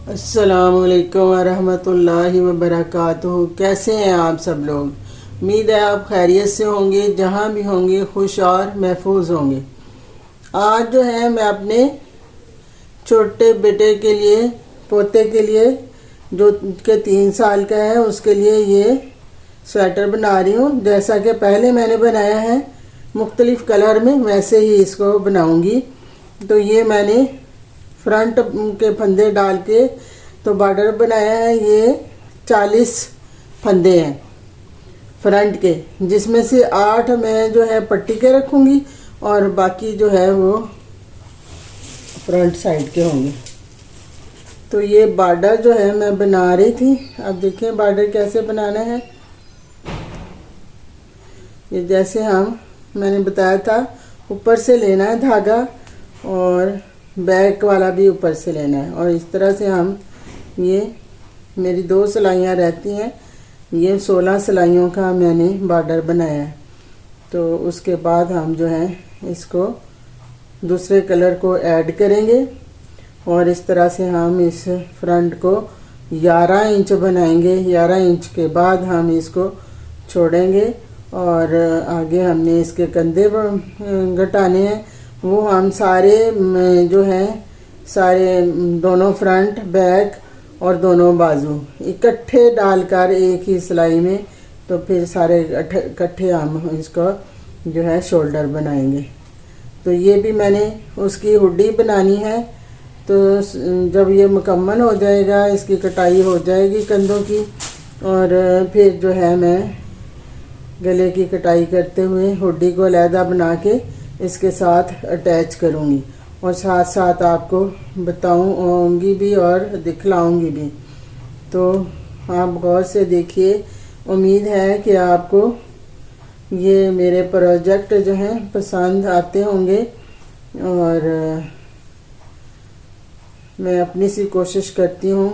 अस्सलामुअलैकुम वरहमतुल्लाहि वबरकातुहू। कैसे हैं आप सब लोग? उम्मीद है आप खैरियत से होंगे, जहाँ भी होंगे खुश और महफूज होंगे। आज जो है मैं अपने छोटे बेटे के लिए, पोते के लिए, जो के 3 साल का है, उसके लिए ये स्वेटर बना रही हूँ। जैसा कि पहले मैंने बनाया है मुख्तलिफ कलर में, वैसे ही इसको बनाऊंगी। तो ये मैंने फ्रंट के फंदे डाल के तो बॉर्डर बनाया है। ये 40 फंदे हैं फ्रंट के, जिसमें से 8 मैं जो है पट्टी के रखूंगी और बाकी जो है वो फ्रंट साइड के होंगे। तो ये बॉर्डर जो है मैं बना रही थी। अब देखिए बॉर्डर कैसे बनाना है। ये जैसे मैंने बताया था, ऊपर से लेना है धागा और बैक वाला भी ऊपर से लेना है। और इस तरह से ये मेरी 2 सिलाइयाँ रहती हैं। ये 16 सिलाइयों का मैंने बॉर्डर बनाया है। तो उसके बाद हम जो है इसको दूसरे कलर को ऐड करेंगे और इस तरह से हम इस फ्रंट को 11 इंच बनाएंगे। 11 इंच के बाद हम इसको छोड़ेंगे और आगे हमने इसके कंधे घटाने हैं। वो हम सारे जो है सारे दोनों फ्रंट बैक और दोनों बाजू इकट्ठे डालकर एक ही सिलाई में, तो फिर सारे इकट्ठे हम इसको जो है शोल्डर बनाएंगे। तो ये भी मैंने उसकी हुड्डी बनानी है। तो जब ये मुकम्मल हो जाएगा, इसकी कटाई हो जाएगी कंधों की, और फिर जो है मैं गले की कटाई करते हुए हुड्डी को अलहदा बना के इसके साथ अटैच करूँगी और साथ साथ आपको बताऊँगी भी और दिखलाऊँगी भी। तो आप गौर से देखिए। उम्मीद है कि आपको ये मेरे प्रोजेक्ट जो हैं पसंद आते होंगे और मैं अपनी सी कोशिश करती हूँ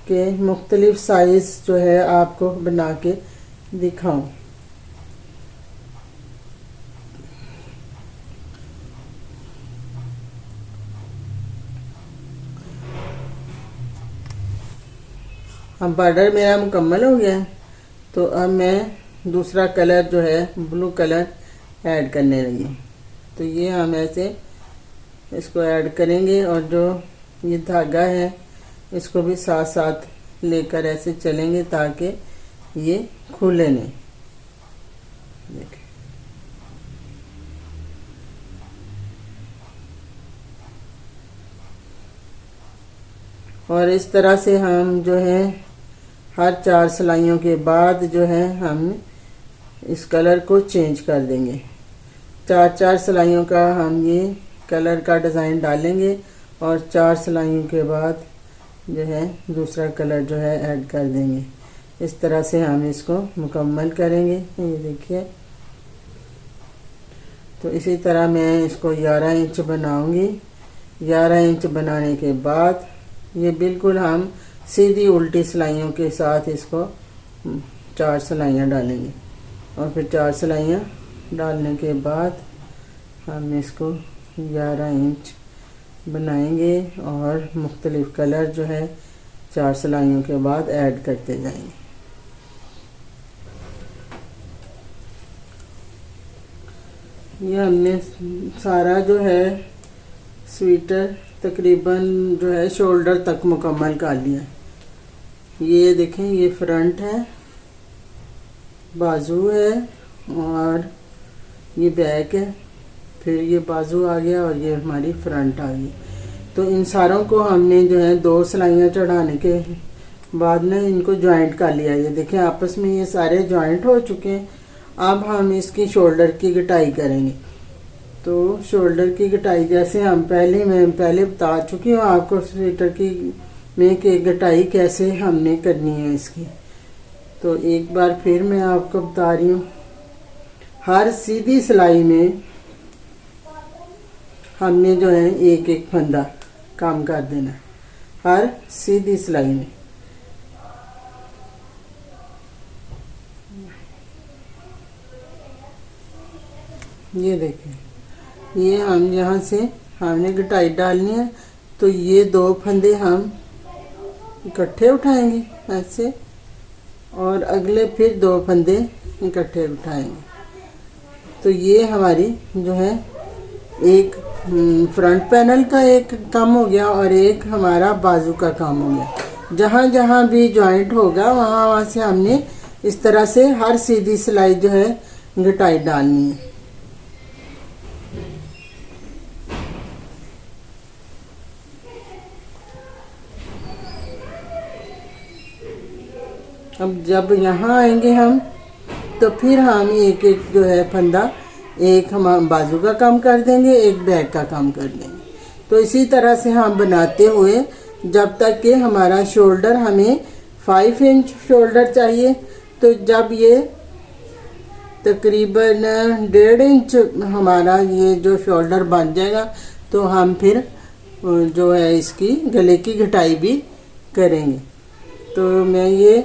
कि मुख्तलिफ साइज़ जो है आपको बना के दिखाऊं। अब बॉर्डर मेरा मुकम्मल हो गया है। तो अब मैं दूसरा कलर जो है ब्लू कलर ऐड करने लगी। तो ये हम ऐसे इसको ऐड करेंगे और जो ये धागा है इसको भी साथ साथ लेकर ऐसे चलेंगे ताकि ये खुले नहीं। देखिए और इस तरह से हम जो है हर 4 सिलाइयों के बाद जो है हम इस कलर को चेंज कर देंगे। 4 सिलाइयों का हम ये कलर का डिज़ाइन डालेंगे और 4 सिलाइयों के बाद जो है दूसरा कलर जो है ऐड कर देंगे। इस तरह से हम इसको मुकम्मल करेंगे। ये देखिए। तो इसी तरह मैं इसको 11 इंच बनाऊंगी। 11 इंच बनाने के बाद ये बिल्कुल हम सीधी उल्टी सिलाइयों के साथ इसको 4 सिलाइयाँ डालेंगे और फिर 4 सिलाइयाँ डालने के बाद हम इसको 11 इंच बनाएंगे और मुख्तलिफ कलर जो है 4 सिलाइयों के बाद ऐड करते जाएंगे। ये हमने सारा जो है स्वेटर तकरीबन जो है शोल्डर तक मुकम्मल कर लिया। ये देखें, ये फ्रंट है, बाजू है और ये बैक है, फिर ये बाजू आ गया और ये हमारी फ्रंट आ गई। तो इन सारों को हमने जो है 2 सिलाइयाँ चढ़ाने के बाद में इनको जॉइंट कर लिया। ये देखें आपस में ये सारे जॉइंट हो चुके हैं। अब हम इसकी शोल्डर की कटाई करेंगे। तो शोल्डर की कटाई जैसे मैं पहले बता चुकी हूँ आपको स्वेटर की में कि कटाई कैसे हमने करनी है इसकी। तो एक बार फिर मैं आपको बता रही हूँ। हर सीधी सिलाई में हमने जो है एक एक फंदा काम कर देना हर सीधी सिलाई में। ये देखें, ये हम यहाँ से हमने कटाई डालनी है। तो ये 2 फंदे हम इकट्ठे उठाएंगे ऐसे, और अगले फिर 2 फंदे इकट्ठे उठाएंगे। तो ये हमारी जो है एक फ्रंट पैनल का एक काम हो गया और एक हमारा बाजू का काम हो गया। जहाँ जहाँ भी जॉइंट होगा वहाँ वहाँ से हमने इस तरह से हर सीधी सिलाई जो है घटाई डालनी है। अब जब यहाँ आएंगे हम तो फिर हम एक एक जो है फंदा, एक हम बाजू का काम कर देंगे, एक बैक का काम कर देंगे। तो इसी तरह से हम बनाते हुए जब तक कि हमारा शोल्डर, हमें 5 इंच शोल्डर चाहिए, तो जब ये तकरीबन 1.5 इंच हमारा ये जो शोल्डर बन जाएगा तो हम फिर जो है इसकी गले की घटाई भी करेंगे। तो मैं ये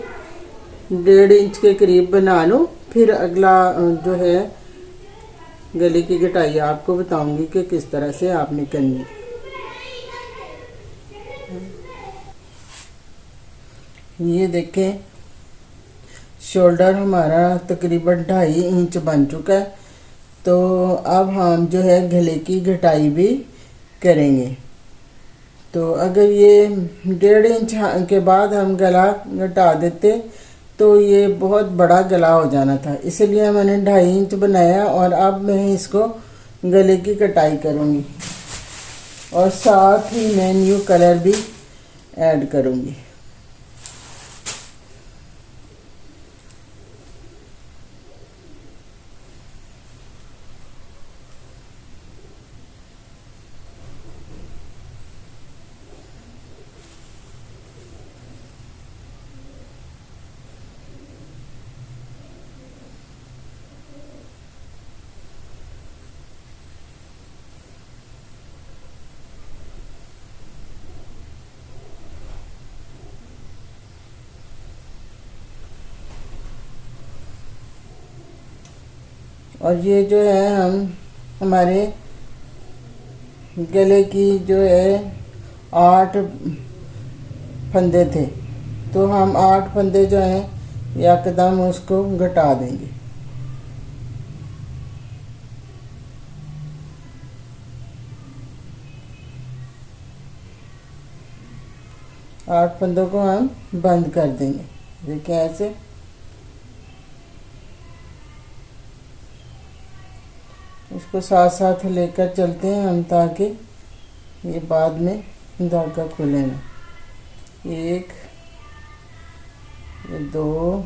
1.5 इंच के करीब बना लूँ, फिर अगला जो है गले की घटाई आपको बताऊंगी कि किस तरह से आपने करनी। ये देखें शोल्डर हमारा तकरीबन 2.5 इंच बन चुका है। तो अब हम जो है गले की घटाई भी करेंगे। तो अगर ये 1.5 इंच के बाद हम गला घटा देते तो ये बहुत बड़ा गला हो जाना था, इसलिए मैंने 2.5 इंच बनाया। और अब मैं इसको गले की कटाई करूँगी और साथ ही मैं न्यू कलर भी ऐड करूँगी। और ये जो है हम हमारे गले की जो है 8 फंदे थे, तो हम 8 फंदे जो हैं यकदम उसको घटा देंगे। आठ फंदों को हम बंद कर देंगे। देखिए ऐसे इसको साथ साथ लेकर चलते हैं हम, ताकि ये बाद में धागा खुले ना। 1 2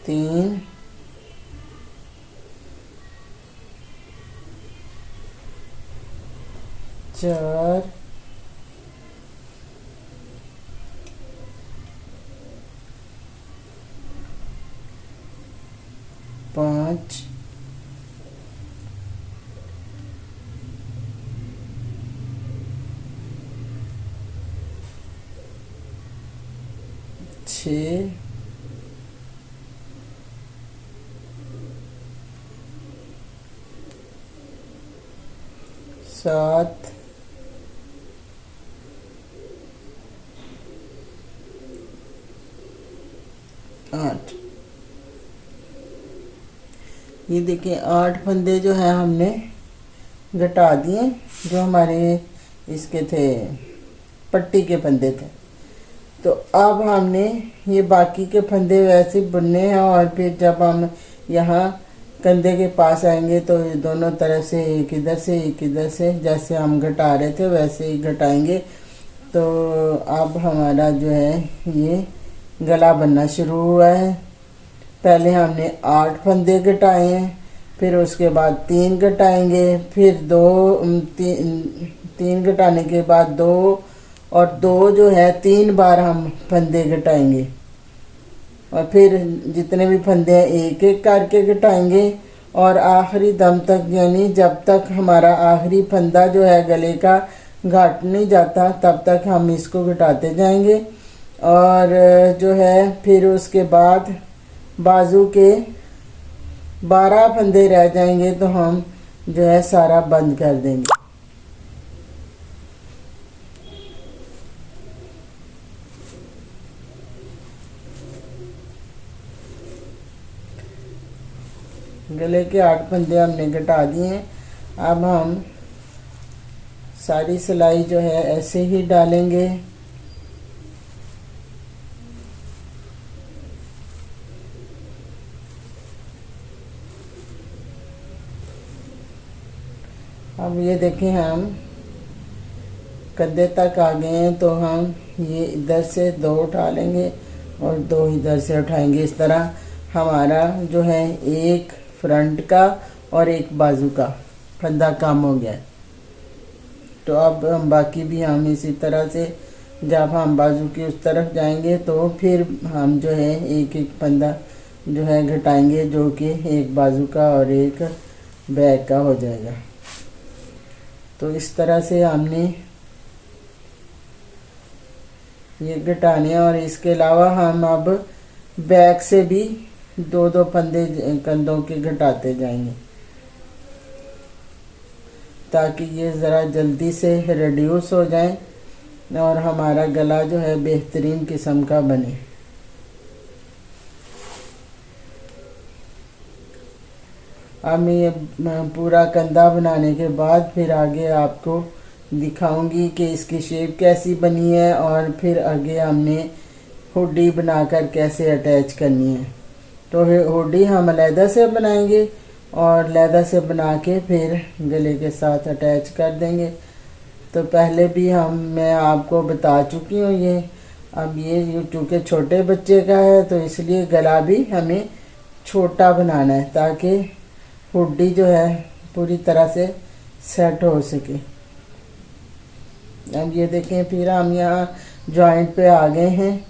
3 4 5 6 7 8। ये देखिए 8 फंदे जो है हमने घटा दिए, जो हमारे इसके थे पट्टी के फंदे थे। तो अब हमने ये बाकी के फंदे वैसे बुनने हैं, और फिर जब हम यहाँ कंधे के पास आएंगे तो दोनों तरफ से एक इधर से एक इधर से, जैसे हम घटा रहे थे वैसे ही घटाएंगे। तो अब हमारा जो है ये गला बनना शुरू हुआ है। पहले हमने 8 फंदे घटाए हैं, फिर उसके बाद 3 घटाएंगे, फिर 3 घटाने के बाद 2, और 2 जो है 3 बार हम फंदे घटाएंगे, और फिर जितने भी फंदे हैं एक एक करके घटाएंगे, और आखिरी दम तक, यानी जब तक हमारा आखिरी फंदा जो है गले का घट नहीं जाता तब तक हम इसको घटाते जाएंगे। और जो है फिर उसके बाद बाजू के 12 फंदे रह जाएंगे तो हम जो है सारा बंद कर देंगे। गले के 8 फंदे हमने घटा दिए हैं। अब हम सारी सिलाई जो है ऐसे ही डालेंगे। अब ये देखें हम कंधे तक आ गए हैं, तो हम ये इधर से 2 उठा लेंगे और 2 इधर से उठाएंगे। इस तरह हमारा जो है एक फ्रंट का और एक बाजू का फंदा कम हो गया है। तो अब हम बाकी भी हम इसी तरह से जब हम बाजू की उस तरफ जाएंगे तो फिर हम जो है एक एक फंदा जो है घटाएंगे, जो कि एक बाजू का और एक बैक का हो जाएगा। तो इस तरह से हमने ये घटाने, और इसके अलावा हम अब बैक से भी 2-2 फंदे कंधों के घटाते जाएंगे, ताकि ये ज़रा जल्दी से रिड्यूस हो जाए और हमारा गला जो है बेहतरीन किस्म का बने। अब ये पूरा कंधा बनाने के बाद फिर आगे आपको दिखाऊंगी कि इसकी शेप कैसी बनी है, और फिर आगे हमने हुडी बनाकर कैसे अटैच करनी है। तो हुडी हम अलहदा से बनाएंगे और अलहदा से बना के फिर गले के साथ अटैच कर देंगे। तो पहले भी मैं आपको बता चुकी हूँ ये। अब ये चूँकि छोटे बच्चे का है तो इसलिए गला भी हमें छोटा बनाना है, ताकि हुडी जो है पूरी तरह से सेट हो सके। अब ये देखें, फिर हम यहाँ जॉइंट पे आ गए हैं।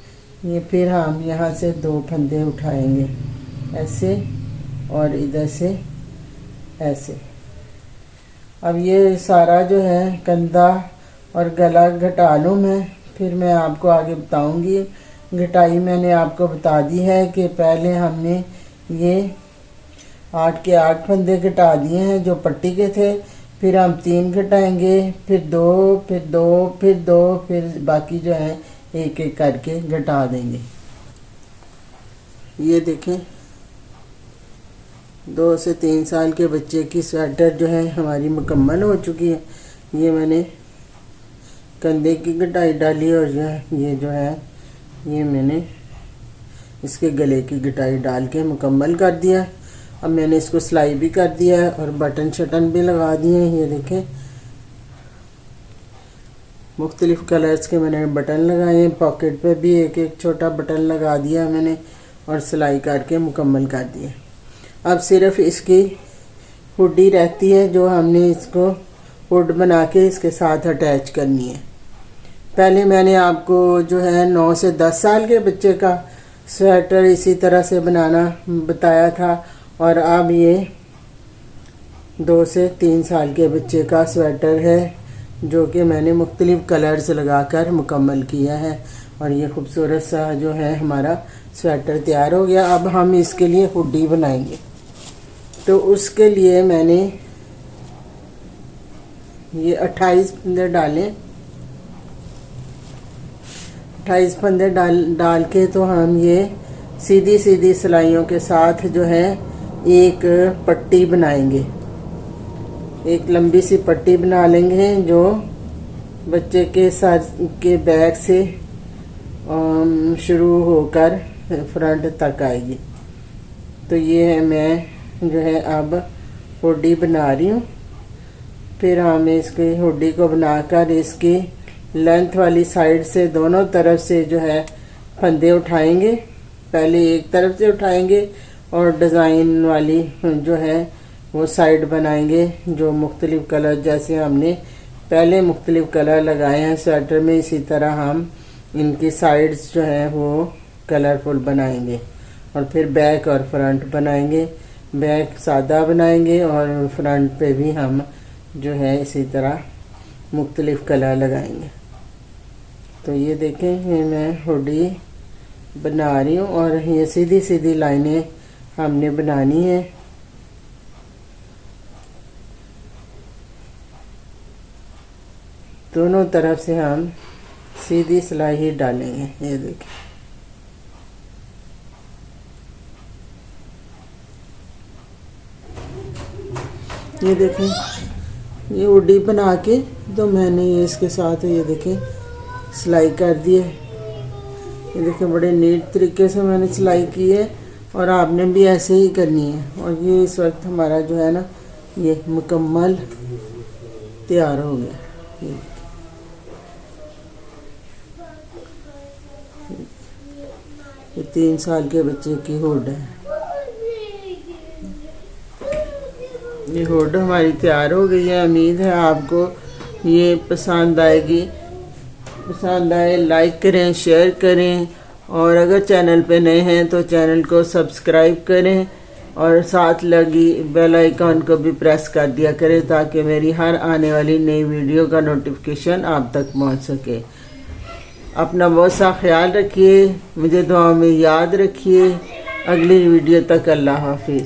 ये फिर हम यहाँ से 2 फंदे उठाएंगे ऐसे, और इधर से ऐसे। अब ये सारा जो है कंधा और गला घटा लूँ मैं, फिर मैं आपको आगे बताऊंगी। घटाई मैंने आपको बता दी है कि पहले हमने ये 8 के 8 फंदे घटा दिए हैं जो पट्टी के थे, फिर हम 3 घटाएंगे, फिर 2, फिर 2, फिर 2, फिर बाकी जो है एक एक करके घटा देंगे। ये देखें, 2 से 3 साल के बच्चे की स्वेटर जो है हमारी मुकम्मल हो चुकी है। ये मैंने कंधे की घटाई डाली और ये जो है ये मैंने इसके गले की घटाई डाल के मुकम्मल कर दिया। अब मैंने इसको सिलाई भी कर दिया है और बटन शटन भी लगा दिए हैं। ये देखें, मुख्तलिफ कलर्स के मैंने बटन लगाए हैं। पॉकेट पे भी एक एक छोटा बटन लगा दिया मैंने और सिलाई करके मुकम्मल कर दिया। अब सिर्फ इसकी हुडी रहती है, जो हमने इसको हुड बना के इसके साथ अटैच करनी है। पहले मैंने आपको जो है 9 से 10 साल के बच्चे का स्वेटर इसी तरह से बनाना बताया था, और अब ये 2 से 3 साल के बच्चे का स्वेटर है, जो कि मैंने मुख्तलिफ कलर्स लगाकर मुकम्मल किया है। और ये खूबसूरत सा जो है हमारा स्वेटर तैयार हो गया। अब हम इसके लिए हुडी बनाएंगे, तो उसके लिए मैंने ये 28 फंदे डाले। 28 फंदे डाल के तो हम ये सीधी सीधी सिलाइयों के साथ जो है एक पट्टी बनाएंगे। एक लंबी सी पट्टी बना लेंगे जो बच्चे के सर के बैक से शुरू होकर फ्रंट तक आएगी। तो ये है, मैं जो है अब हुडी बना रही हूँ। फिर हम इसकी हुडी को बनाकर इसकी लेंथ वाली साइड से दोनों तरफ से जो है फंदे उठाएंगे। पहले एक तरफ से उठाएंगे और डिज़ाइन वाली जो है वो साइड बनाएंगे, जो मुख्तलिफ कलर, जैसे हमने पहले मुख्तलिफ कलर लगाए हैं स्वेटर में, इसी तरह हम इनकी साइड्स जो है वो कलरफुल बनाएंगे। और फिर बैक और फ्रंट बनाएंगे। बैक सादा बनाएंगे और फ्रंट पे भी हम जो है इसी तरह मुख्तलिफ कलर लगाएंगे। तो ये देखें, ये मैं हुडी बना रही हूँ और ये सीधी सीधी लाइनें हमने बनानी है। दोनों तरफ से हम सीधी सिलाई ही डालेंगे। ये देखिए, ये देखें, ये उड्डी बना के तो मैंने ये इसके साथ ये देखें सिलाई कर दी है। ये देखें, बड़े नीट तरीके से मैंने सिलाई की है और आपने भी ऐसे ही करनी है। और ये इस वक्त हमारा जो है ना, ये मुकम्मल तैयार हो गया। ये 3 साल के बच्चे की हुड है। ये हुड हमारी तैयार हो गई है। उम्मीद है आपको ये पसंद आएगी। पसंद आए लाइक करें, शेयर करें, और अगर चैनल पे नए हैं तो चैनल को सब्सक्राइब करें और साथ लगी बेल आइकॉन को भी प्रेस कर दिया करें ताकि मेरी हर आने वाली नई वीडियो का नोटिफिकेशन आप तक पहुंच सके। अपना बहुत सा ख्याल रखिए, मुझे दुआ में याद रखिए। अगली वीडियो तक अल्लाह हाफिज़।